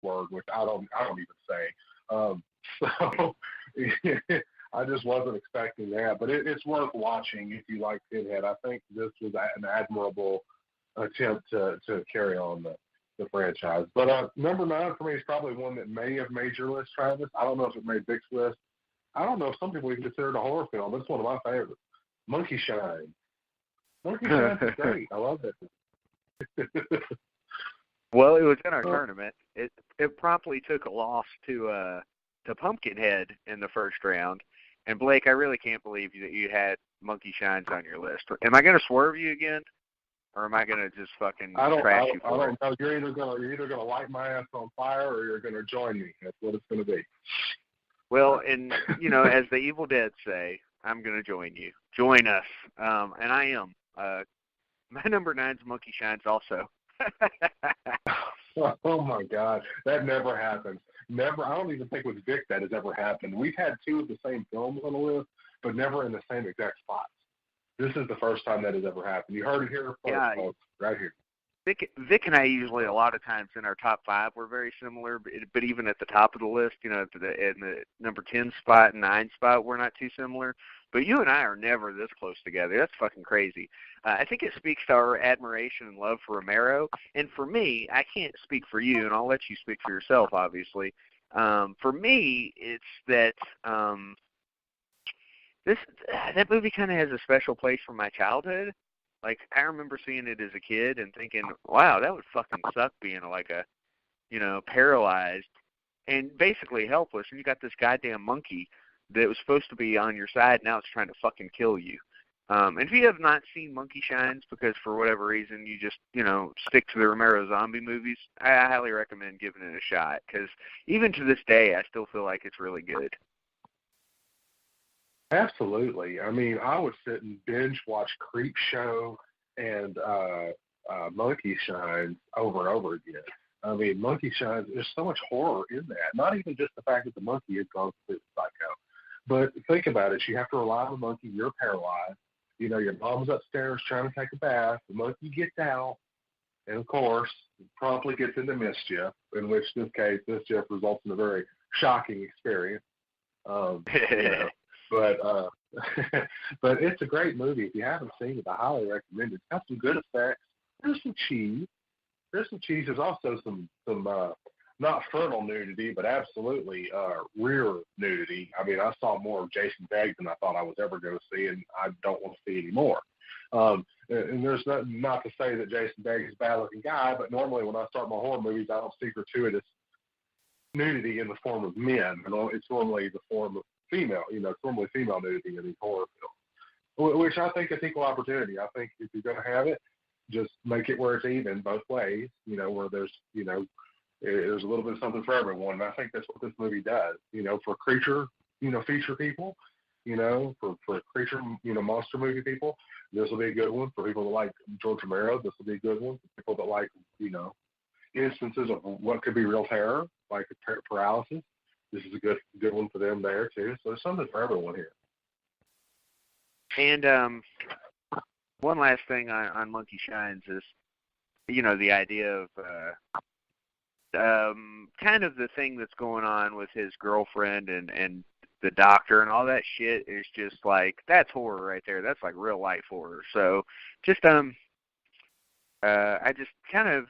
word, which I don't even say. So I just wasn't expecting that, but it's worth watching if you like Pinhead. I think this was an admirable attempt to carry on the franchise. But number 9 for me is probably one that may have made your list, Travis. I don't know if it made Vic's list. I don't know if some people even consider it a horror film. It's one of my favorites. Monkey Shine. Monkey Shine is great. I love it. Well, it was in our tournament. It promptly took a loss to Pumpkinhead in the first round. And Blake, I really can't believe that you had Monkey Shines on your list. Am I going to swerve you again, or am I going to just fucking trash you for it? I don't know. You're either gonna light my ass on fire, or you're gonna join me. That's what it's gonna be. Well, and as the Evil Dead say, I'm going to join you. Join us, and I am. My number 9's Monkey Shines also. Oh my God, that never happens. Never. I don't even think with Vic that has ever happened. We've had 2 of the same films on the list, but never in the same exact spots. This is the first time that has ever happened. You heard it here first, folks, right here. Vic and I usually, a lot of times in our top 5, we're very similar, but even at the top of the list, in the number 10 spot and 9 spot, we're not too similar. But you and I are never this close together. That's fucking crazy. I think it speaks to our admiration and love for Romero. And for me, I can't speak for you, and I'll let you speak for yourself, obviously. For me, it's that that movie kind of has a special place from my childhood. Like, I remember seeing it as a kid and thinking, wow, that would fucking suck being paralyzed and basically helpless. And you got this goddamn monkey that was supposed to be on your side. Now it's trying to fucking kill you. And if you have not seen Monkey Shines because for whatever reason you just, stick to the Romero zombie movies, I highly recommend giving it a shot. Because even to this day, I still feel like it's really good. Absolutely. I mean, I would sit and binge watch Creep Show and Monkey Shines over and over again. I mean, Monkey Shines, there's so much horror in that. Not even just the fact that the monkey is gone completely psycho. But think about it. You have to rely on the monkey. You're paralyzed. Your mom's upstairs trying to take a bath. The monkey gets out. And, of course, promptly gets into mischief, in which this mischief results in a very shocking experience. But but it's a great movie. If you haven't seen it, I highly recommend it. It's got some good effects. There's some cheese. There's also some not frontal nudity, but absolutely rear nudity. I mean, I saw more of Jason Beggs than I thought I was ever going to see, and I don't want to see any more. And there's not to say that Jason Beggs is a bad-looking guy, but normally when I start my horror movies, I don't see gratuitous nudity in the form of men. It's normally the form of female, it's normally female nudity in these horror films, which I think is equal opportunity. I think if you're going to have it, just make it where it's even both ways, where there's a little bit of something for everyone. And I think that's what this movie does, for creature, feature people, for creature, monster movie people, this will be a good one. For people that like George Romero, this will be a good one. For people that like, instances of what could be real terror, like paralysis, this is a good one for them there too. So there's something for everyone here. And one last thing on Monkey Shines is, the idea of kind of the thing that's going on with his girlfriend and the doctor and all that shit is just like, that's horror right there. That's like real life horror. So just I just kind of,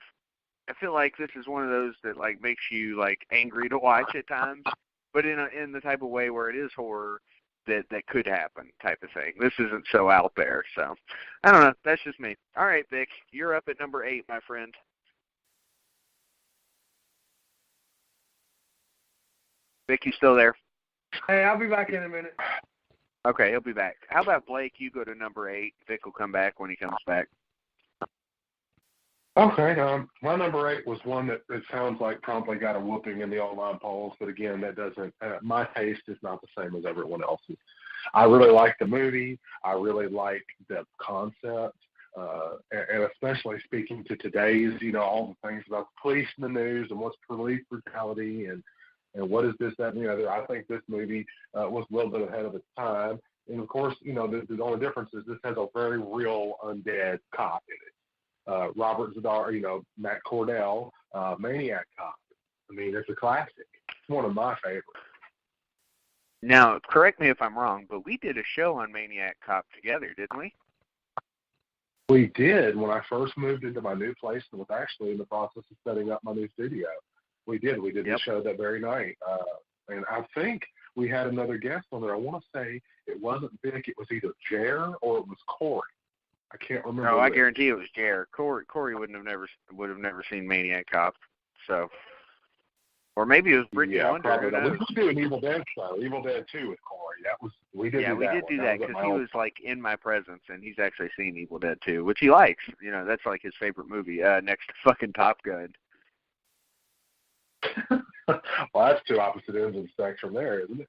I feel like this is one of those that like makes you like angry to watch at times, but in the type of way where it is horror that could happen type of thing. This isn't so out there. So I don't know. That's just me. All right, Vic, you're up at number 8, my friend. Vic, you still there? Hey, I'll be back in a minute. Okay, he'll be back. How about Blake? You go to number 8. Vic will come back when he comes back. Okay, my number 8 was one that it sounds like promptly got a whooping in the online polls, but again, that doesn't. My taste is not the same as everyone else's. I really like the movie. I really like the concept, and especially speaking to today's, all the things about the police in the news and what's police brutality and what is this, that, and the other. I think this movie was a little bit ahead of its time, and of course, the only difference is this has a very real undead cop in it. Robert Zadar, Matt Cordell, Maniac Cop. I mean, it's a classic. It's one of my favorites. Now, correct me if I'm wrong, but we did a show on Maniac Cop together, didn't we? We did when I first moved into my new place and was actually in the process of setting up my new studio. We did. We did the show that very night. And I think we had another guest on there. I want to say it wasn't Vic. It was either Jer or it was Corey. I can't remember. No, I guarantee it was Jer. Corey would have never seen Maniac Cop. So, or maybe it was Brittany Wonder. Who knows? We could do an Evil Dead show, Evil Dead 2 with Corey. We did do that because he was like in my presence, and he's actually seen Evil Dead 2, which he likes. You know, that's like his favorite movie, next to fucking Top Gun. Well, that's two opposite ends of the spectrum there, isn't it?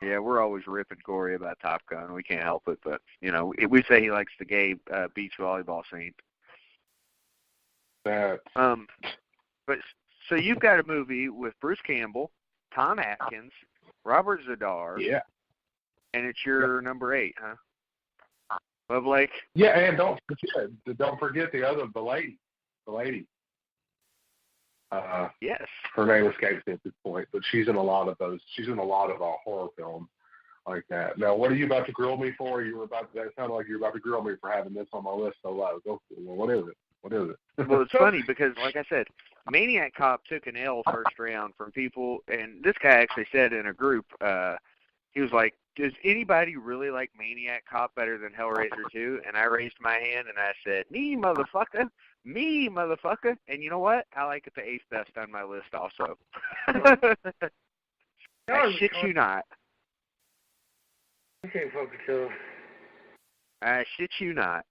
Yeah, we're always ripping Corey about Top Gun. We can't help it, but you know, we say he likes the gay beach volleyball scene. But so you've got a movie with Bruce Campbell, Tom Atkins, Robert Zadar. Yeah. And it's your number 8, huh? Love Lake. Yeah, and don't forget the lady. Yes. Her name escapes me at this point, but she's in a lot of those. She's in a lot of horror films like that. Now, what are you about to grill me for? That sounded like you were about to grill me for having this on my list so low. What is it? Well, it's funny because, like I said, Maniac Cop took an L first round from people, and this guy actually said in a group, he was like, does anybody really like Maniac Cop better than Hellraiser 2? And I raised my hand and I said, me, motherfucker. And you know what? I like it the 8th best on my list also. I shit you not. I can't fucking tell. I shit you not.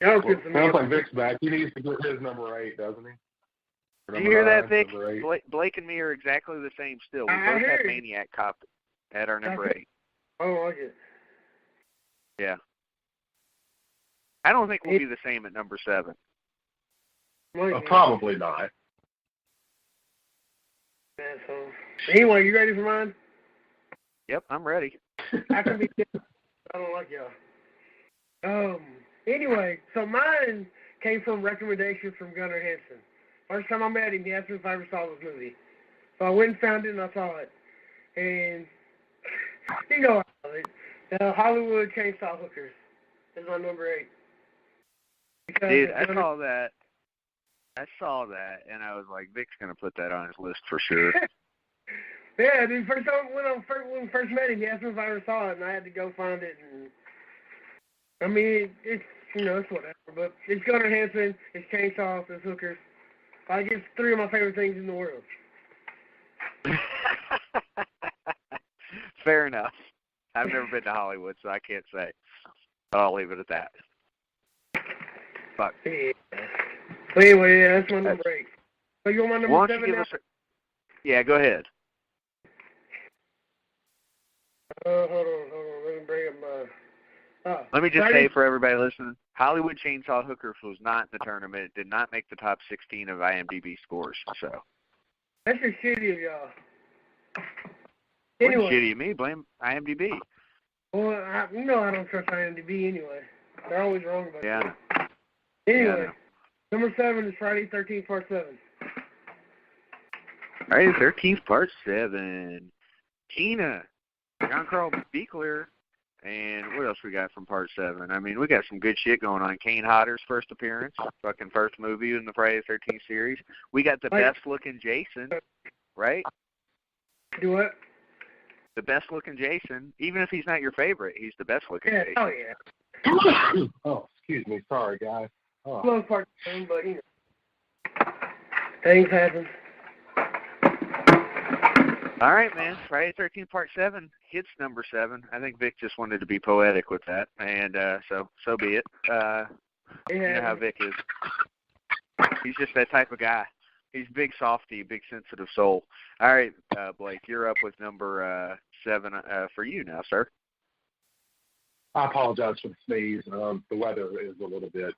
Sounds like Vic's back. He needs to get his number 8, doesn't he? Do you hear that, Vic? Blake and me are exactly the same still. We both have Maniac Cop at our number 8. Oh, I like it. Yeah. I don't think we'll be the same at number 7. Probably not. Anyway, you ready for mine? Yep, I'm ready. I can be. I don't like y'all. Anyway, so mine came from recommendation from Gunnar Hansen. First time I met him, he asked me if I ever saw this movie. So I went and found it and I saw it. And you know I love it. Hollywood Chainsaw Hookers is my number 8. Because dude, I saw that, and I was like, Vic's gonna put that on his list for sure. Yeah, dude. First time when we first met him, he asked me if I ever saw it, and I had to go find it. And I mean, it's it's whatever, but it's Gunnar Hansen, it's chainsaws, it's hookers. Like it's 3 of my favorite things in the world. Fair enough. I've never been to Hollywood, so I can't say. I'll leave it at that. Fuck. Yeah. But anyway, yeah, that's my number 8. So you want my number 7 now? Yeah, go ahead. Hold on. Let me bring up my... Let me just say for everybody listening, Hollywood Chainsaw Hookers was not in the tournament. It did not make the top 16 of IMDb scores. So that's just shitty of y'all. Anyway. Shitty of me. Blame IMDb. Well, I don't trust IMDb anyway. They're always wrong about that. Yeah. Anyway, number 7 is Friday 13th, Part 7. Friday the 13th, Part 7. Tina, John Carl Buechler, and what else we got from Part 7? I mean, we got some good shit going on. Kane Hodder's first appearance, fucking first movie in the Friday the 13th series. We got the best-looking Jason, right? Do what? The best-looking Jason. Even if he's not your favorite, he's the best-looking Jason. Oh, yeah. Oh, excuse me. Sorry, guys. Oh. Love Part 7, but, things happen. All right, man. Friday the 13th, Part 7 hits number 7. I think Vic just wanted to be poetic with that, and so be it. You know how Vic is. He's just that type of guy. He's big softy, big sensitive soul. All right, Blake, you're up with number 7 for you now, sir. I apologize for the sneeze. The weather is a little bit,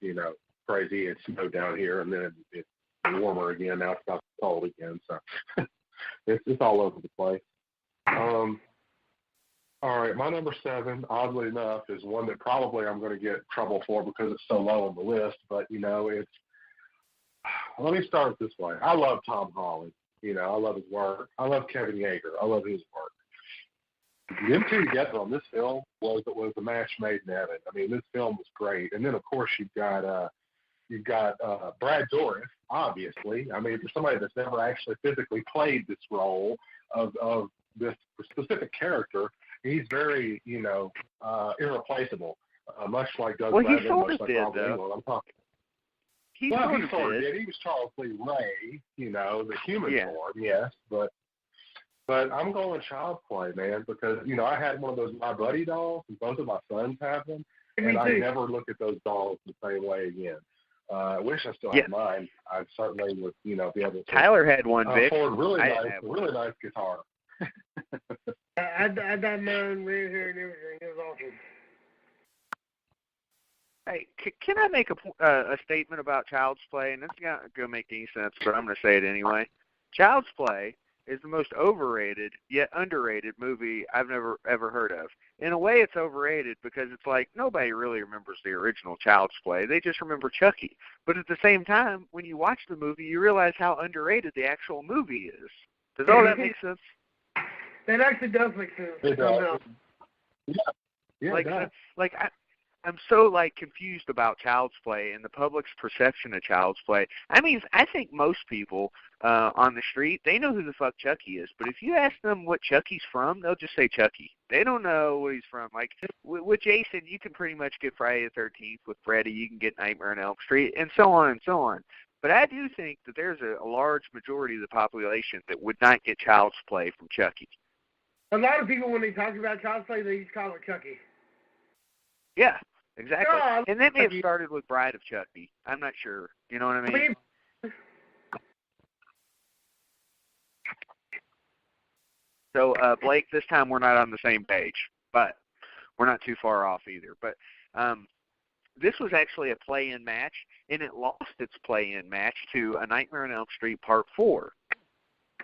crazy. It snowed down here, and then it's warmer again. Now it's about cold again, so it's all over the place. All right, my number 7, oddly enough, is one that probably I'm going to get trouble for because it's so low on the list. But it's let me start this way. I love Tom Holland. I love his work. I love Kevin Yeager. I love his work. Them two together on this film was a match made in heaven. I mean, this film was great. And then, of course, you've got Brad Dourif, obviously. I mean, for somebody that's never actually physically played this role of this specific character, he's very, irreplaceable. Much like Doug Bradley, he sort much of like did, Rob though. England. I'm talking. He sort of did. He was Charles Lee Ray, the human Yeah. form, yes, but I'm going Child's Play, man, because I had one of those My Buddy dolls, and both of my sons have them, and I never look at those dolls the same way again. I wish I still had mine. I certainly would, be able to. Tyler had one, Vic. Afford really nice guitar. I had mine, red hair and everything. It was awesome. Hey, can I make a statement about Child's Play? And it's not going to make any sense, but I'm going to say it anyway. Child's Play is the most overrated yet underrated movie I've never ever heard of. In a way, it's overrated because it's like nobody really remembers the original Child's Play. They just remember Chucky. But at the same time, when you watch the movie, you realize how underrated the actual movie is. Does all that make sense? That actually does make sense. It does. Yeah. I'm so confused about Child's Play and the public's perception of Child's Play. I mean, I think most people on the street, they know who the fuck Chucky is. But if you ask them what Chucky's from, they'll just say Chucky. They don't know what he's from. Like with Jason, you can pretty much get Friday the 13th. With Freddy, you can get Nightmare on Elm Street, and so on and so on. But I do think that there's a large majority of the population that would not get Child's Play from Chucky. A lot of people, when they talk about Child's Play, they just call it Chucky. Yeah. Exactly. No, and that may have started with Bride of Chucky. I'm not sure. You know what I mean? So, Blake, this time we're not on the same page, but we're not too far off either. But this was actually a play-in match, and it lost its play-in match to A Nightmare on Elm Street Part 4.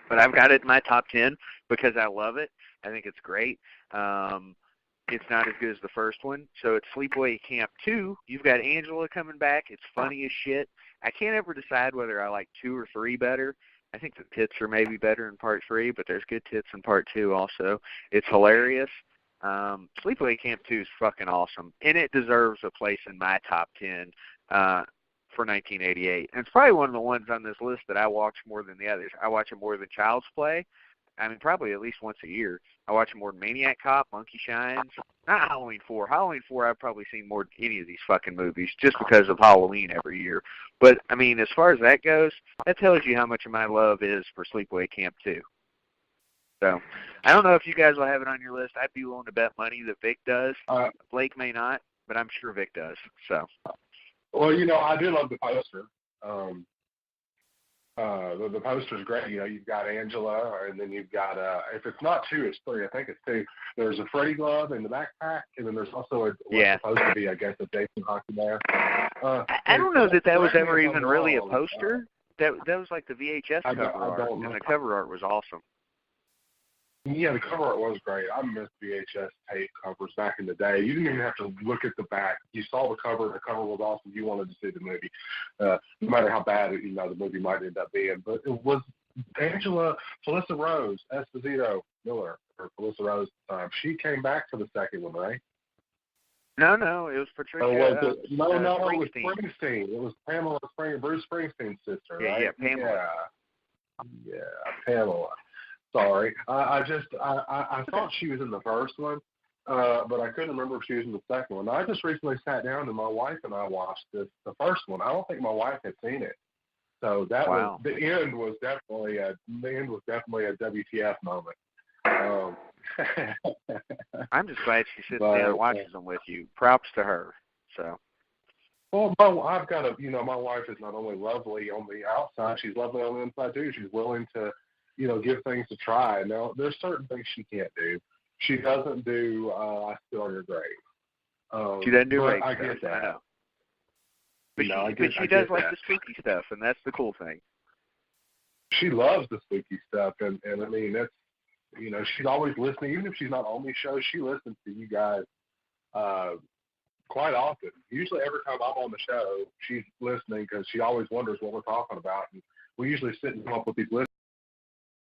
But I've got it in my top 10 because I love it. I think it's great. It's not as good as the first one. So it's Sleepaway Camp 2. You've got Angela coming back. It's funny as shit. I can't ever decide whether I like 2 or 3 better. I think the tits are maybe better in Part 3, but there's good tits in Part 2 also. It's hilarious. Sleepaway Camp 2 is fucking awesome, and it deserves a place in my top 10 for 1988. And it's probably one of the ones on this list that I watch more than the others. I watch it more than Child's Play. I mean, probably at least once a year. I watch more than Maniac Cop, Monkey Shines, not Halloween 4. Halloween 4 I've probably seen more than any of these fucking movies just because of Halloween every year. But, I mean, as far as that goes, that tells you how much of my love is for Sleepaway Camp 2. So, I don't know if you guys will have it on your list. I'd be willing to bet money that Vic does. Blake may not, but I'm sure Vic does. So. Well, I do love the poster. The poster's great. You've got Angela, and then you've got, if it's not 2, it's 3. I think it's 2. There's a Freddy glove in the backpack, and then there's also what's supposed to be, I guess, a Jason hockey mask. I don't know that was ever even really a poster. That was like the VHS cover art, and the cover art was awesome. Yeah, the cover art was great. I missed VHS tape covers back in the day. You didn't even have to look at the back. You saw the cover was awesome. You wanted to see the movie, no matter how bad the movie might end up being. But it was Angela, Felissa Rose Esposito Miller, or Felissa Rose at the time. She came back for the second one, right? No, it was Patricia. It was Springsteen. It was Pamela Bruce Springsteen's sister, right? Yeah, Pamela. Yeah, Pamela. Sorry, I thought she was in the first one, but I couldn't remember if she was in the second one. I just recently sat down and my wife and I watched the first one. I don't think my wife had seen it, so that was the end. Was definitely a WTF moment. I'm just glad she sits down and watches them with you. Props to her. So. Well, I've got my wife is not only lovely on the outside, she's lovely on the inside too. She's willing to give things a try. Now, there's certain things she can't do. She doesn't do I Spit on Your Grave. She doesn't do rape I stuff. get that. I know. But she does like the spooky stuff, and that's the cool thing. She loves the spooky stuff, and I mean, that's, she's always listening. Even if she's not on these shows, she listens to you guys quite often. Usually every time I'm on the show, she's listening because she always wonders what we're talking about. And we usually sit and come up with these lists